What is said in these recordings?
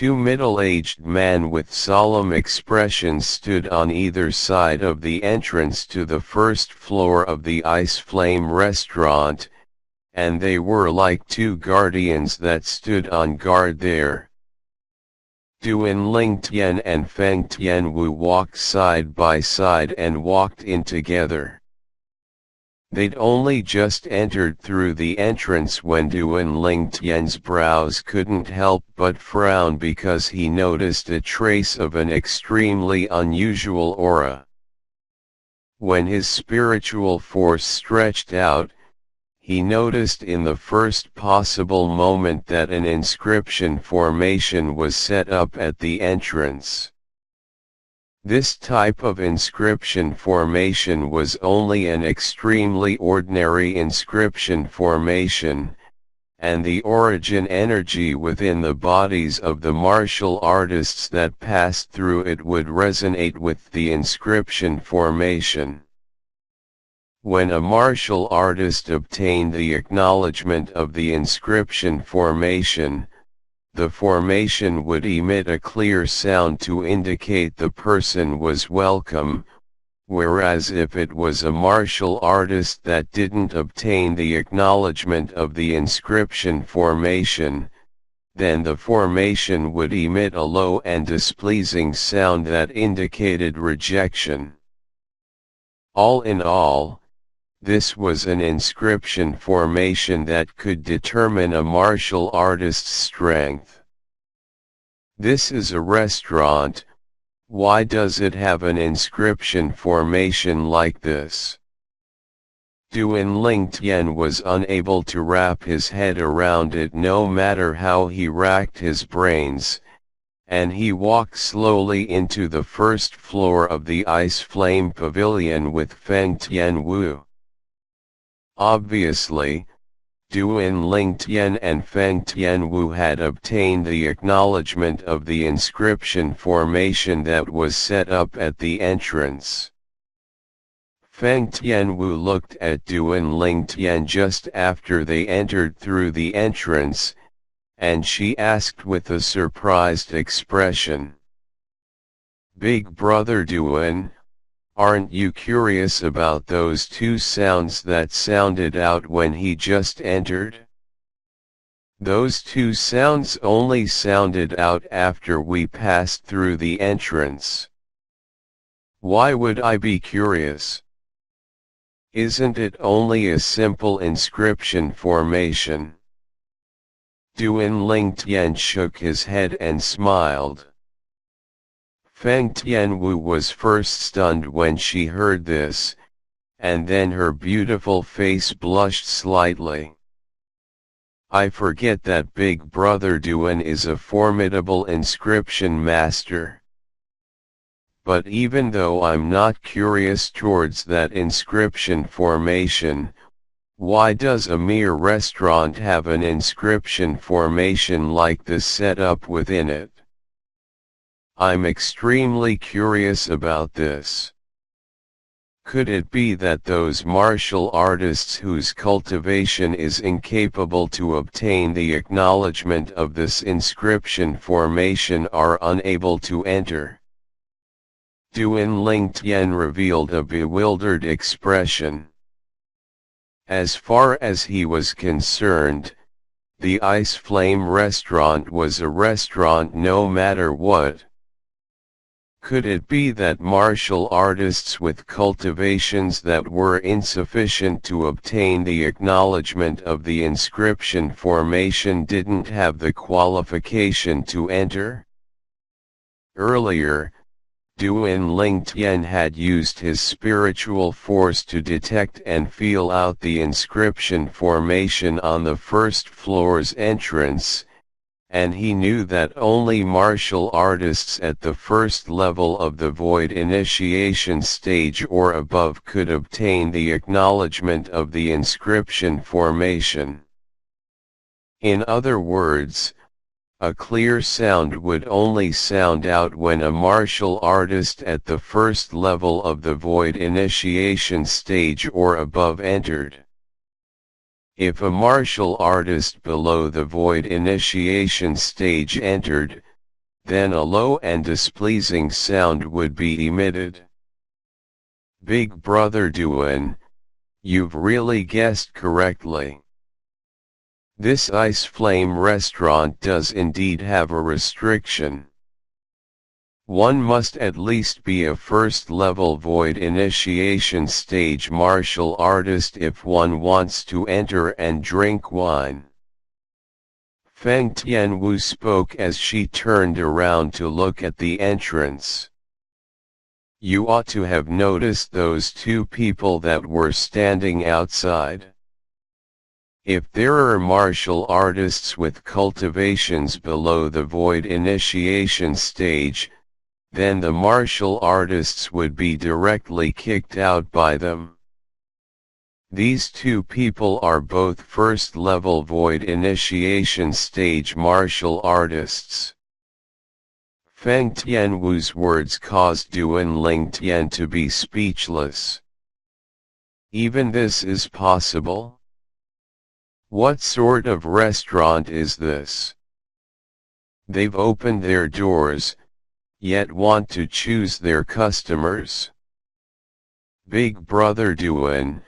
Two middle-aged men with solemn expressions stood on either side of the entrance to the first floor of the Ice Flame restaurant, and they were like two guardians that stood on guard there. Duan Lingtian and Feng Tianwu walked side by side and walked in together. They'd only just entered through the entrance when Duan Lingtian's brows couldn't help but frown because he noticed a trace of an extremely unusual aura. When his spiritual force stretched out, he noticed in the first possible moment that an inscription formation was set up at the entrance. This type of inscription formation was only an extremely ordinary inscription formation, and the origin energy within the bodies of the martial artists that passed through it would resonate with the inscription formation. When a martial artist obtained the acknowledgement of the inscription formation, the formation would emit a clear sound to indicate the person was welcome, whereas if it was a martial artist that didn't obtain the acknowledgement of the inscription formation, then the formation would emit a low and displeasing sound that indicated rejection. All in all, this was an inscription formation that could determine a martial artist's strength. This is a restaurant. Why does it have an inscription formation like this? Duan Lingtian was unable to wrap his head around it no matter how he racked his brains, and he walked slowly into the first floor of the Ice Flame Pavilion with Feng Tianwu. Obviously, Duan Lingtian and Feng Tianwu had obtained the acknowledgement of the inscription formation that was set up at the entrance. Feng Tianwu looked at Duan Lingtian just after they entered through the entrance, and she asked with a surprised expression, "Big brother Duan, aren't you curious about those two sounds that sounded out when he just entered?" "Those two sounds only sounded out after we passed through the entrance." "Why would I be curious? Isn't it only a simple inscription formation?" Duan Lingtian shook his head and smiled. Feng Tianwu was first stunned when she heard this, and then her beautiful face blushed slightly. "I forget that Big Brother Duan is a formidable inscription master. But even though I'm not curious towards that inscription formation, why does a mere restaurant have an inscription formation like this set up within it? I'm extremely curious about this. Could it be that those martial artists whose cultivation is incapable to obtain the acknowledgement of this inscription formation are unable to enter?" Duan Lingtian revealed a bewildered expression. As far as he was concerned, the Ice Flame restaurant was a restaurant no matter what. Could it be that martial artists with cultivations that were insufficient to obtain the acknowledgement of the inscription formation didn't have the qualification to enter? Earlier, Duan Lingtian had used his spiritual force to detect and feel out the inscription formation on the first floor's entrance, and he knew that only martial artists at the first level of the Void initiation stage or above could obtain the acknowledgement of the inscription formation. In other words, a clear sound would only sound out when a martial artist at the first level of the Void initiation stage or above entered. If a martial artist below the Void initiation stage entered, then a low and displeasing sound would be emitted. Big Brother Duan, you've really guessed correctly. This ice flame restaurant does indeed have a restriction. One must at least be a first-level void initiation stage martial artist if one wants to enter and drink wine. Feng Tianwu spoke as she turned around to look at the entrance. You ought to have noticed those two people that were standing outside. If there are martial artists with cultivations below the void initiation stage, then the martial artists would be directly kicked out by them. These two people are both first-level void initiation stage martial artists. Feng Tianwu's words caused Duan Lingtian to be speechless. Even this is possible? What sort of restaurant is this? They've opened their doors, yet want to choose their customers. Big Brother Duan,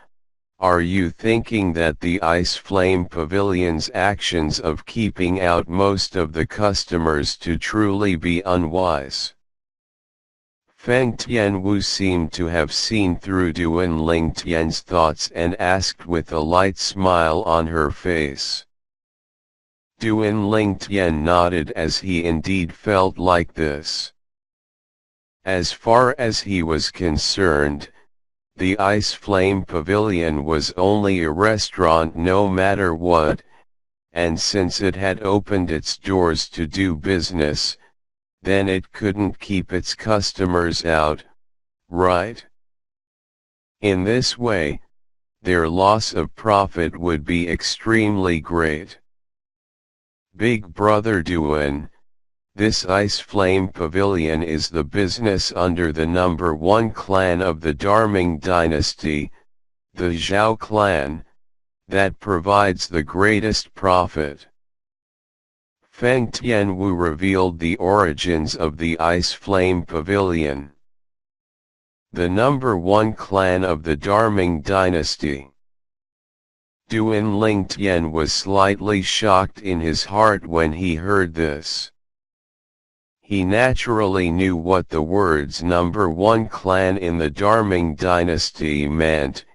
are you thinking that the Ice Flame Pavilion's actions of keeping out most of the customers to truly be unwise? Feng Tianwu seemed to have seen through Duan Lingtian's thoughts and asked with a light smile on her face. Duan Lingtian nodded as he indeed felt like this. As far as he was concerned, the Ice Flame Pavilion was only a restaurant no matter what, and since it had opened its doors to do business, then it couldn't keep its customers out, right? In this way, their loss of profit would be extremely great. Big Brother Duan, this Ice Flame Pavilion is the business under the number 1 clan of the Darming dynasty, the Zhao clan, that provides the greatest profit. Feng Tianwu revealed the origins of the Ice Flame Pavilion. The number 1 clan of the Darming dynasty. Duan Lingtian was slightly shocked in his heart when he heard this. He naturally knew what the words number 1 clan in the Darming dynasty meant.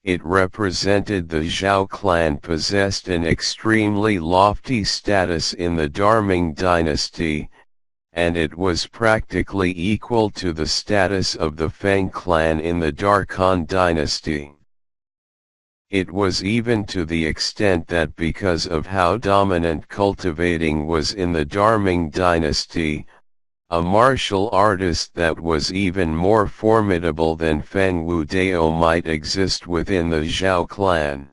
It represented the Zhao clan possessed an extremely lofty status in the Darming dynasty, and it was practically equal to the status of the Feng clan in the Darkhan dynasty. It was even to the extent that because of how dominant cultivating was in the Darming dynasty, a martial artist that was even more formidable than Feng Wudao might exist within the Zhao clan.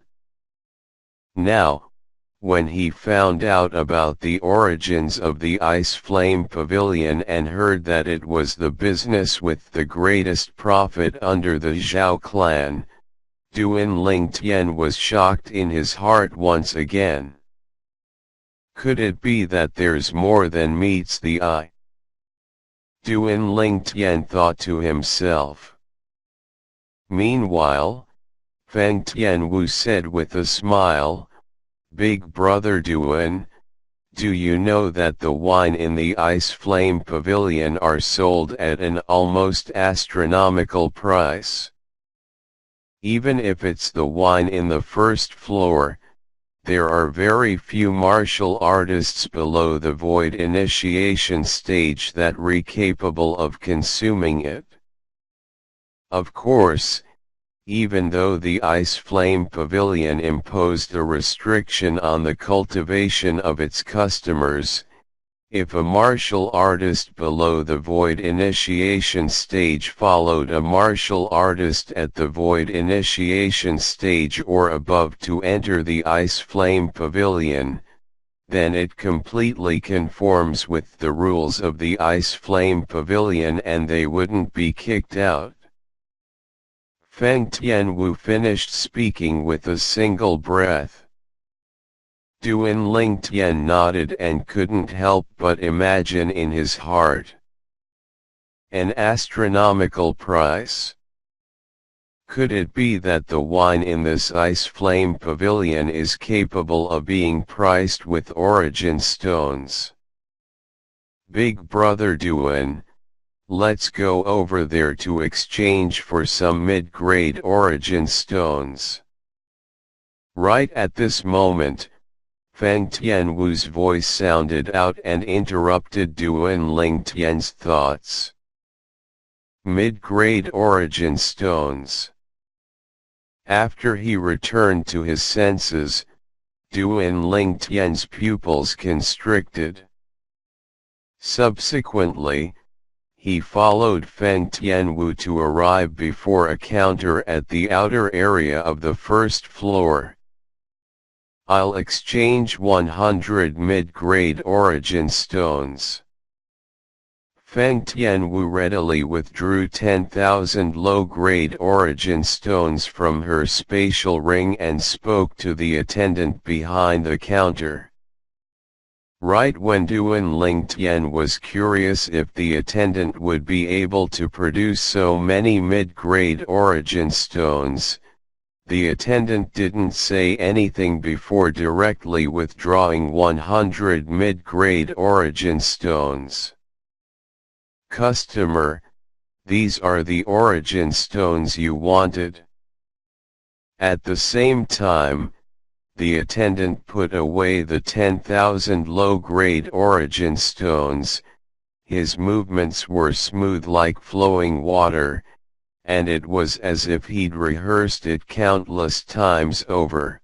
Now, when he found out about the origins of the Ice Flame Pavilion and heard that it was the business with the greatest profit under the Zhao clan, Duan Lingtian was shocked in his heart once again. Could it be that there's more than meets the eye? Duan Lingtian thought to himself. Meanwhile, Feng Tianwu said with a smile, Big Brother Duan, do you know that the wine in the Ice Flame Pavilion are sold at an almost astronomical price? Even if it's the wine in the first floor, there are very few martial artists below the void initiation stage that are capable of consuming it. Of course, even though the Ice Flame Pavilion imposed a restriction on the cultivation of its customers, if a martial artist below the void initiation stage followed a martial artist at the void initiation stage or above to enter the Ice Flame Pavilion, then it completely conforms with the rules of the Ice Flame Pavilion and they wouldn't be kicked out. Feng Tianwu finished speaking with a single breath. Duan Lingtian nodded and couldn't help but imagine in his heart. An astronomical price? Could it be that the wine in this ice flame pavilion is capable of being priced with origin stones? Big brother Duan, let's go over there to exchange for some mid-grade origin stones. Right at this moment, Feng Tianwu's voice sounded out and interrupted Duan Lingtian's thoughts. Mid-grade origin stones. After he returned to his senses, Duan Lingtian's pupils constricted. Subsequently, he followed Feng Tianwu to arrive before a counter at the outer area of the first floor. I'll exchange 100 mid-grade origin stones. Feng Tianwu readily withdrew 10,000 low-grade origin stones from her spatial ring and spoke to the attendant behind the counter. Right when Duan Lingtian was curious if the attendant would be able to produce so many mid-grade origin stones, the attendant didn't say anything before directly withdrawing 100 mid-grade origin stones. Customer, these are the origin stones you wanted. At the same time, the attendant put away the 10,000 low-grade origin stones. His movements were smooth like flowing water, and it was as if he'd rehearsed it countless times over.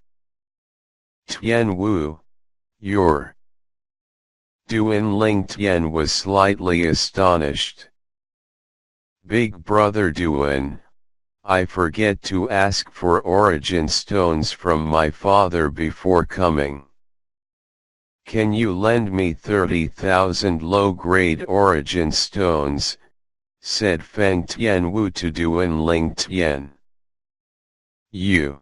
Tianwu, you're... Duan Lingtian was slightly astonished. Big brother Duan, I forget to ask for origin stones from my father before coming. Can you lend me 30,000 low-grade origin stones? Said Feng Tianwu to Duan Lingtian. You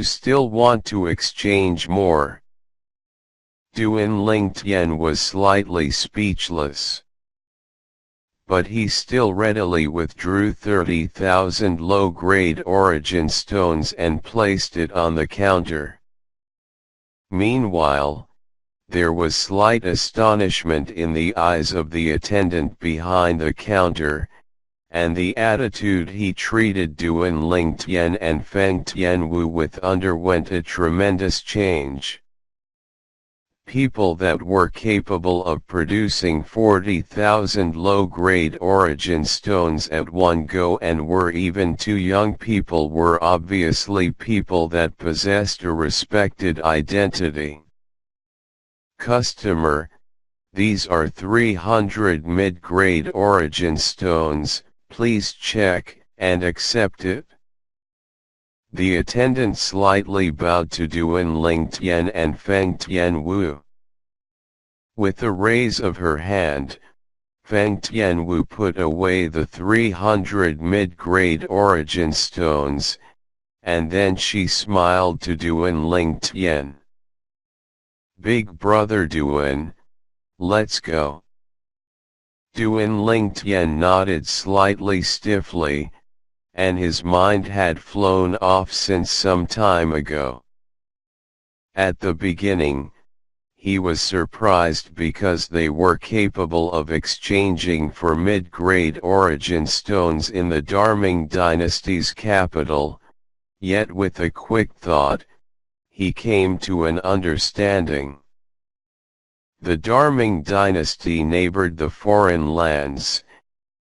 still want to exchange more? Duan Lingtian was slightly speechless. But he still readily withdrew 30,000 low-grade origin stones and placed it on the counter. Meanwhile, there was slight astonishment in the eyes of the attendant behind the counter, and the attitude he treated Duan Lingtian and Feng Tianwu with underwent a tremendous change. People that were capable of producing 40,000 low-grade origin stones at one go and were even too young people were obviously people that possessed a respected identity. Customer, these are 300 mid-grade origin stones, please check and accept it. The attendant slightly bowed to Duan Lingtian and Feng Tianwu. With a raise of her hand, Feng Tianwu put away the 300 mid-grade origin stones, and then she smiled to Duan Lingtian. Big brother Duan, let's go. Duan Lingtian nodded slightly stiffly, and his mind had flown off since some time ago. At the beginning, he was surprised because they were capable of exchanging for mid-grade origin stones in the Darming dynasty's capital, yet with a quick thought, he came to an understanding. The Darming dynasty neighbored the foreign lands,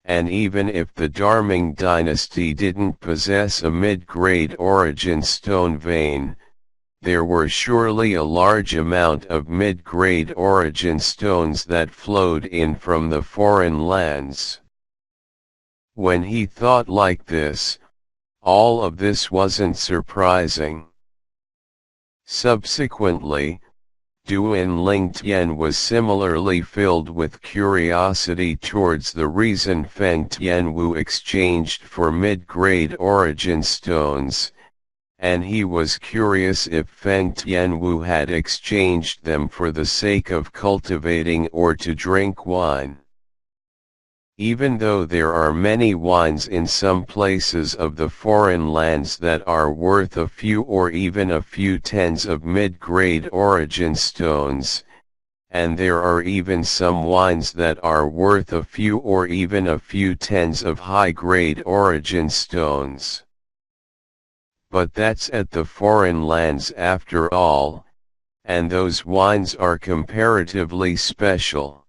and even if the Darming dynasty didn't possess a mid-grade origin stone vein, there were surely a large amount of mid-grade origin stones that flowed in from the foreign lands. When he thought like this, all of this wasn't surprising. Subsequently, Duan Lingtian was similarly filled with curiosity towards the reason Feng Tianwu exchanged for mid-grade origin stones, and he was curious if Feng Tianwu had exchanged them for the sake of cultivating or to drink wine. Even though there are many wines in some places of the foreign lands that are worth a few or even a few tens of mid-grade origin stones, and there are even some wines that are worth a few or even a few tens of high-grade origin stones. But that's at the foreign lands after all, and those wines are comparatively special.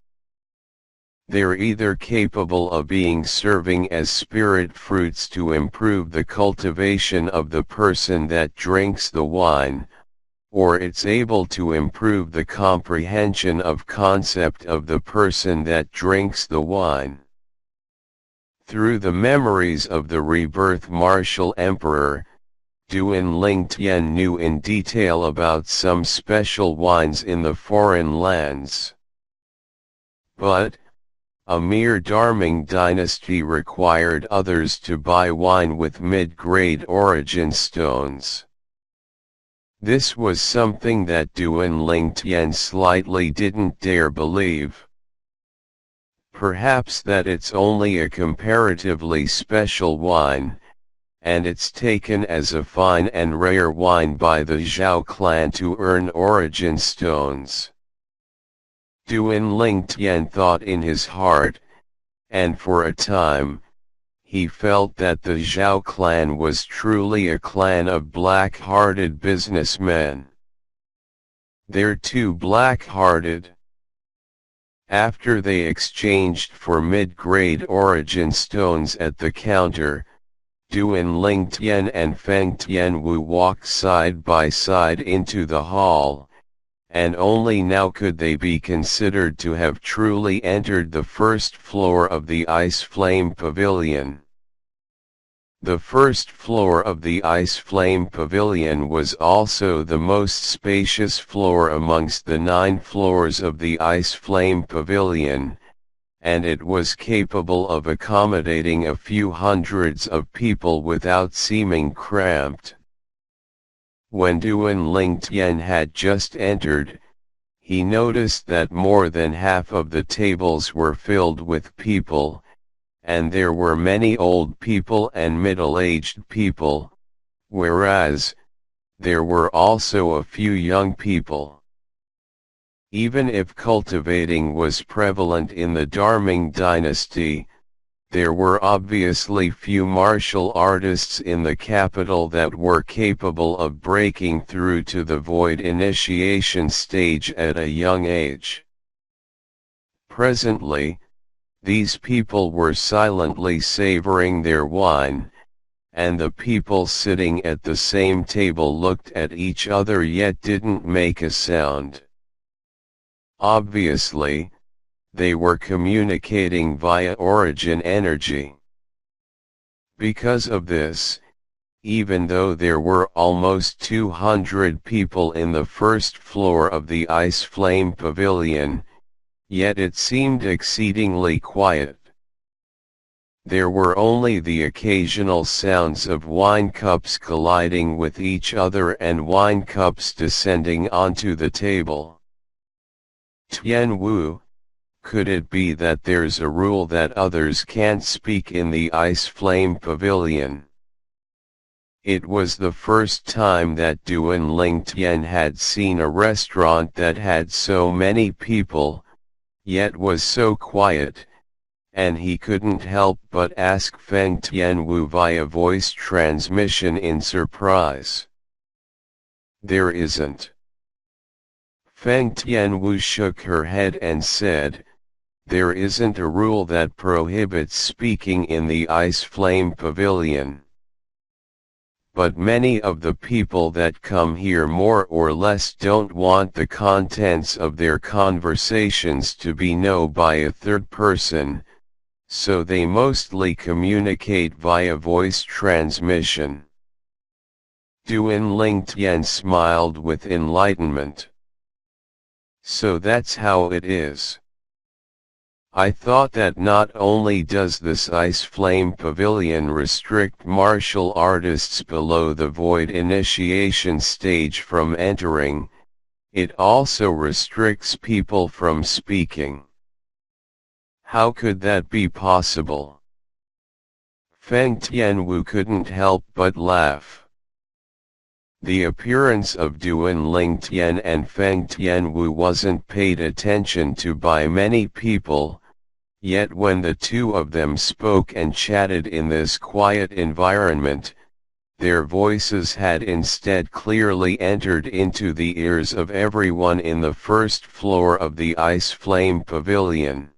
They're either capable of being serving as spirit fruits to improve the cultivation of the person that drinks the wine, or it's able to improve the comprehension of concept of the person that drinks the wine. Through the memories of the Rebirth Martial Emperor, Duan Lingtian knew in detail about some special wines in the foreign lands. But, a mere Darming dynasty required others to buy wine with mid-grade origin stones. This was something that Duan Lingtian slightly didn't dare believe. Perhaps that it's only a comparatively special wine, and it's taken as a fine and rare wine by the Zhao clan to earn origin stones. Duan Lingtian thought in his heart, and for a time, he felt that the Zhao clan was truly a clan of black-hearted businessmen. They're too black-hearted. After they exchanged for mid-grade origin stones at the counter, Duan Lingtian and Feng Tianwu walked side by side into the hall, and only now could they be considered to have truly entered the first floor of the Ice Flame Pavilion. The first floor of the Ice Flame Pavilion was also the most spacious floor amongst the 9 floors of the Ice Flame Pavilion, and it was capable of accommodating a few hundreds of people without seeming cramped. When Duan Lingtian had just entered, he noticed that more than half of the tables were filled with people, and there were many old people and middle-aged people, whereas, there were also a few young people. Even if cultivating was prevalent in the Darming dynasty, there were obviously few martial artists in the capital that were capable of breaking through to the void initiation stage at a young age. Presently, these people were silently savoring their wine, and the people sitting at the same table looked at each other yet didn't make a sound. Obviously, they were communicating via origin energy. Because of this, even though there were almost 200 people in the first floor of the Ice Flame Pavilion, yet it seemed exceedingly quiet. There were only the occasional sounds of wine cups colliding with each other and wine cups descending onto the table. Tianwu, could it be that there's a rule that others can't speak in the Ice Flame Pavilion? It was the first time that Duan Lingtian had seen a restaurant that had so many people, yet was so quiet, and he couldn't help but ask Feng Tianwu via voice transmission in surprise. There isn't. Feng Tianwu shook her head and said, there isn't a rule that prohibits speaking in the Ice Flame Pavilion. But many of the people that come here more or less don't want the contents of their conversations to be known by a third person, so they mostly communicate via voice transmission. Duan Lingtian smiled with enlightenment. So that's how it is. I thought that not only does this Ice Flame Pavilion restrict martial artists below the Void initiation stage from entering, it also restricts people from speaking. How could that be possible? Feng Tianwu couldn't help but laugh. The appearance of Duan Lingtian and Feng Tianwu wasn't paid attention to by many people, yet when the two of them spoke and chatted in this quiet environment, their voices had instead clearly entered into the ears of everyone in the first floor of the Ice Flame Pavilion.